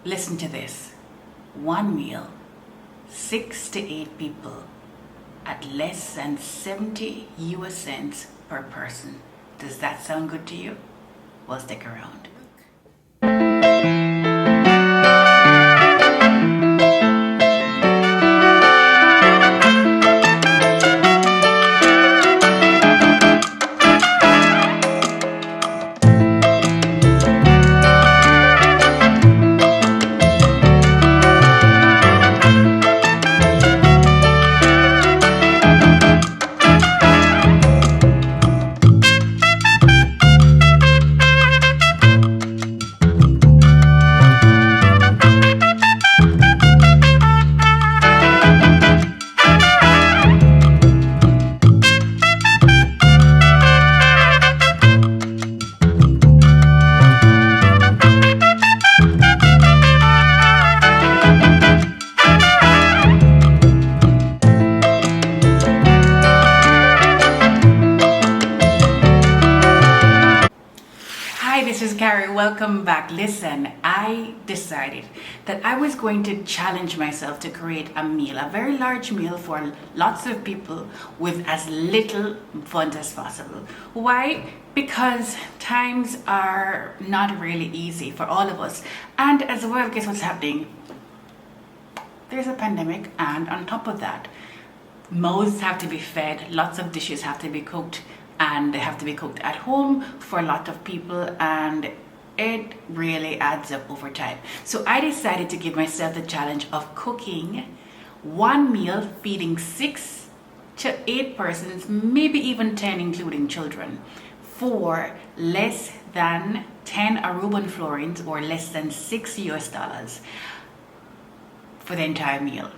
Listen to this. One meal, 6 to 8 people, at less than 70 US cents per person. Does that sound good to you? Well, stick around. Hi, this is Carrie. Welcome back. Listen, I decided that I was going to challenge myself to create a meal, a very large meal for lots of people with as little funds as possible. Why? Because times are not really easy for all of us. And as well, guess what's happening? There's a pandemic, and on top of that, mouths have to be fed, lots of dishes have to be cooked, and they have to be cooked at home for a lot of people, and it really adds up over time. So I decided to give myself the challenge of cooking one meal, feeding 6 to 8 persons, maybe even 10 including children, for less than 10 Aruban florins or less than $6 for the entire meal.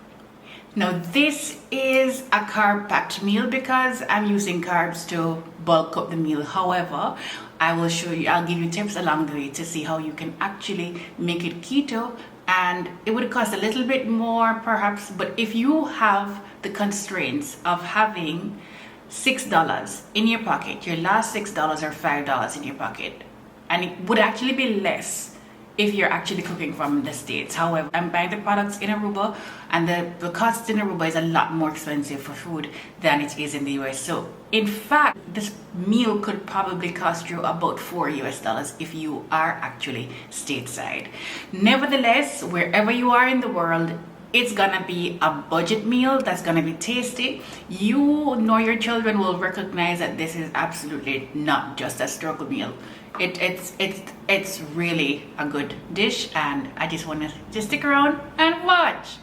Now this is a carb-packed meal because I'm using carbs to bulk up the meal. However, I'll give you tips along the way to see how you can actually make it keto, and it would cost a little bit more perhaps, but if you have the constraints of having $6 in your pocket, your last $6 or $5 in your pocket, and it would actually be less if you're actually cooking from the States. However, I'm buying the products in Aruba, and the cost in Aruba is a lot more expensive for food than it is in the US. So in fact, this meal could probably cost you about $4 if you are actually stateside. Nevertheless, wherever you are in the world, it's gonna be a budget meal that's gonna be tasty. You nor your children will recognize that this is absolutely not just a struggle meal. It's really a good dish, and I just want to just stick around and watch.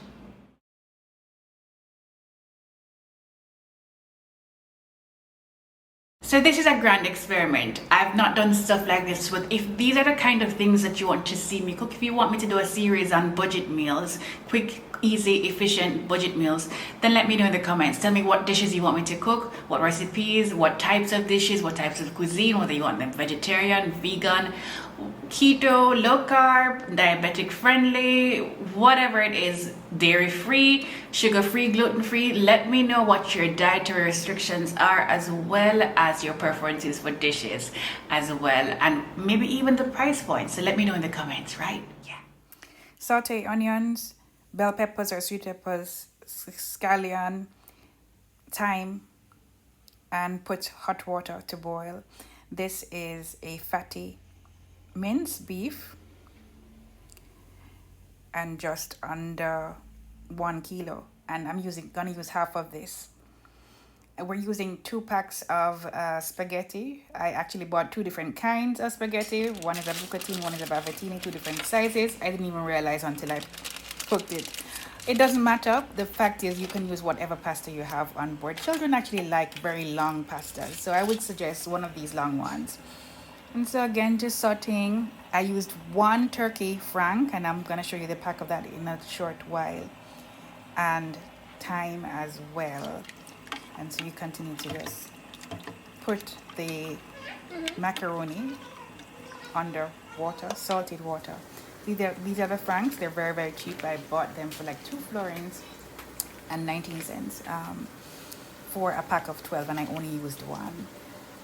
So this is a grand experiment. I've not done stuff like this, but if these are the kind of things that you want to see me cook, if you want me to do a series on budget meals, quick, easy, efficient budget meals, then let me know in the comments. Tell me what dishes you want me to cook, what recipes, what types of dishes, what types of cuisine, whether you want them vegetarian, vegan, keto, low carb, diabetic friendly, whatever it is, dairy free, sugar free, gluten free. Let me know what your dietary restrictions are, as well as your preferences for dishes as well, and maybe even the price point. So let me know in the comments, right? Yeah. Saute onions, bell peppers or sweet peppers, scallion, thyme, and put hot water to boil. This is a fatty minced beef and just under 1 kilo, and I'm gonna use half of this. We're using 2 packs of spaghetti. I actually bought 2 different kinds of spaghetti. One is a bucatini, one is a bavettini, 2 different sizes. I didn't even realize until I cooked it. It doesn't matter. The fact is you can use whatever pasta you have on board. Children actually like very long pastas, so I would suggest one of these long ones. And so again, just sauteing. I used 1 turkey frank, and I'm going to show you the pack of that in a short while, and thyme as well. And so you continue to just put the macaroni under water, salted water. These are the franks. They're very, very cheap. I bought them for like 2 florins and 19 cents for a pack of 12, and I only used 1.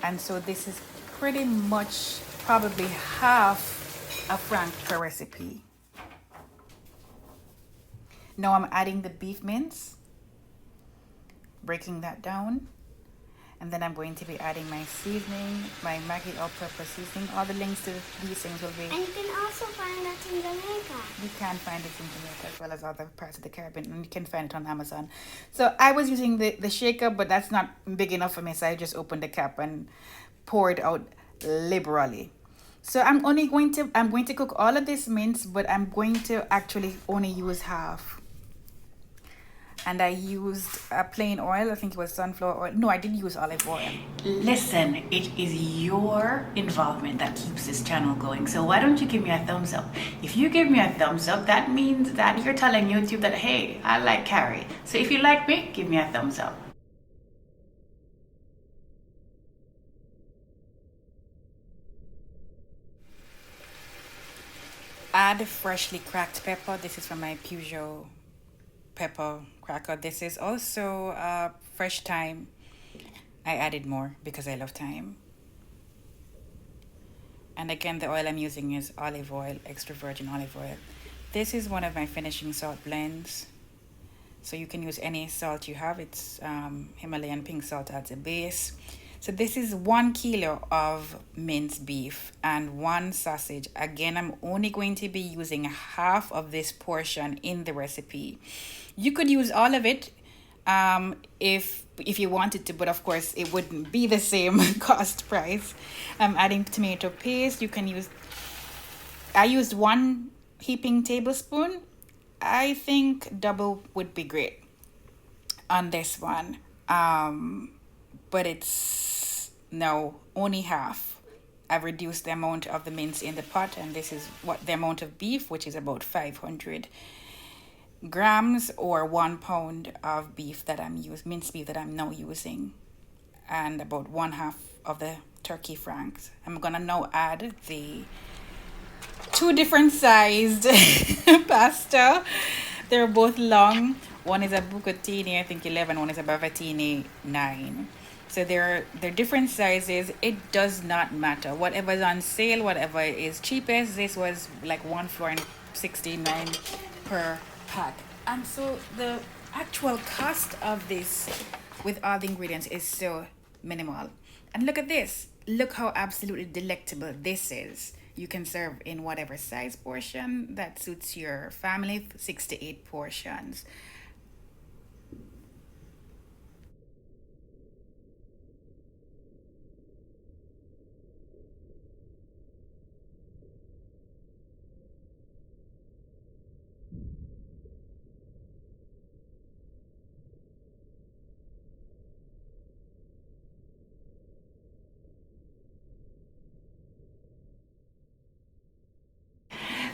And so this is pretty much probably half a franc per recipe. Now I'm adding the beef mince, breaking that down. And then I'm going to be adding my seasoning, my Maggi all-purpose seasoning. All the links to these things will be... And you can also find that in Jamaica. You can find it in Jamaica as well as other parts of the Caribbean. And you can find it on Amazon. So I was using the shaker, but that's not big enough for me. So I just opened the cap and poured out liberally. So I'm going to cook all of this mince, but I'm going to actually only use half. And I used a plain oil. I think it was sunflower oil. No, I didn't use olive oil. Listen, it is your involvement that keeps this channel going. So why don't you give me a thumbs up? If you give me a thumbs up, that means that you're telling YouTube that, hey, I like Carrie. So if you like me, give me a thumbs up. Add freshly cracked pepper. This is from my Peugeot pepper cracker. This is also fresh thyme. I added more because I love thyme. And again, the oil I'm using is olive oil, extra virgin olive oil. This is one of my finishing salt blends. So you can use any salt you have. It's Himalayan pink salt as a base. So this is 1 kilo of minced beef and 1 sausage. Again, I'm only going to be using half of this portion in the recipe. You could use all of it if you wanted to, but of course it wouldn't be the same cost price. I'm adding tomato paste. You can use, I used 1 heaping tablespoon. I think double would be great on this one. But it's no, only half. I've reduced the amount of the mince in the pot, and this is what the amount of beef, which is about 500 grams or 1 pound of beef that I'm minced beef that I'm now using, and about 1/2 of the turkey franks. I'm gonna now add the 2 different sized pasta. They're both long. One is a bucatini, I think 11. One is a bavatini 9. So they're different sizes. It does not matter. Whatever is on sale, whatever is cheapest. This was like $1.69 per pack. And so the actual cost of this with all the ingredients is so minimal. And look at this. Look how absolutely delectable this is. You can serve in whatever size portion that suits your family, 6 to 8 portions.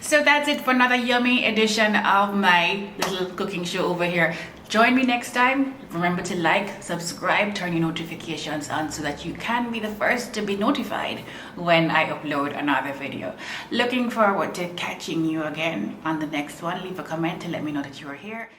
So that's it for another yummy edition of my little cooking show over here. Join me next time. Remember to like, subscribe, turn your notifications on so that you can be the first to be notified when I upload another video. Looking forward to catching you again on the next one. Leave a comment to let me know that you are here.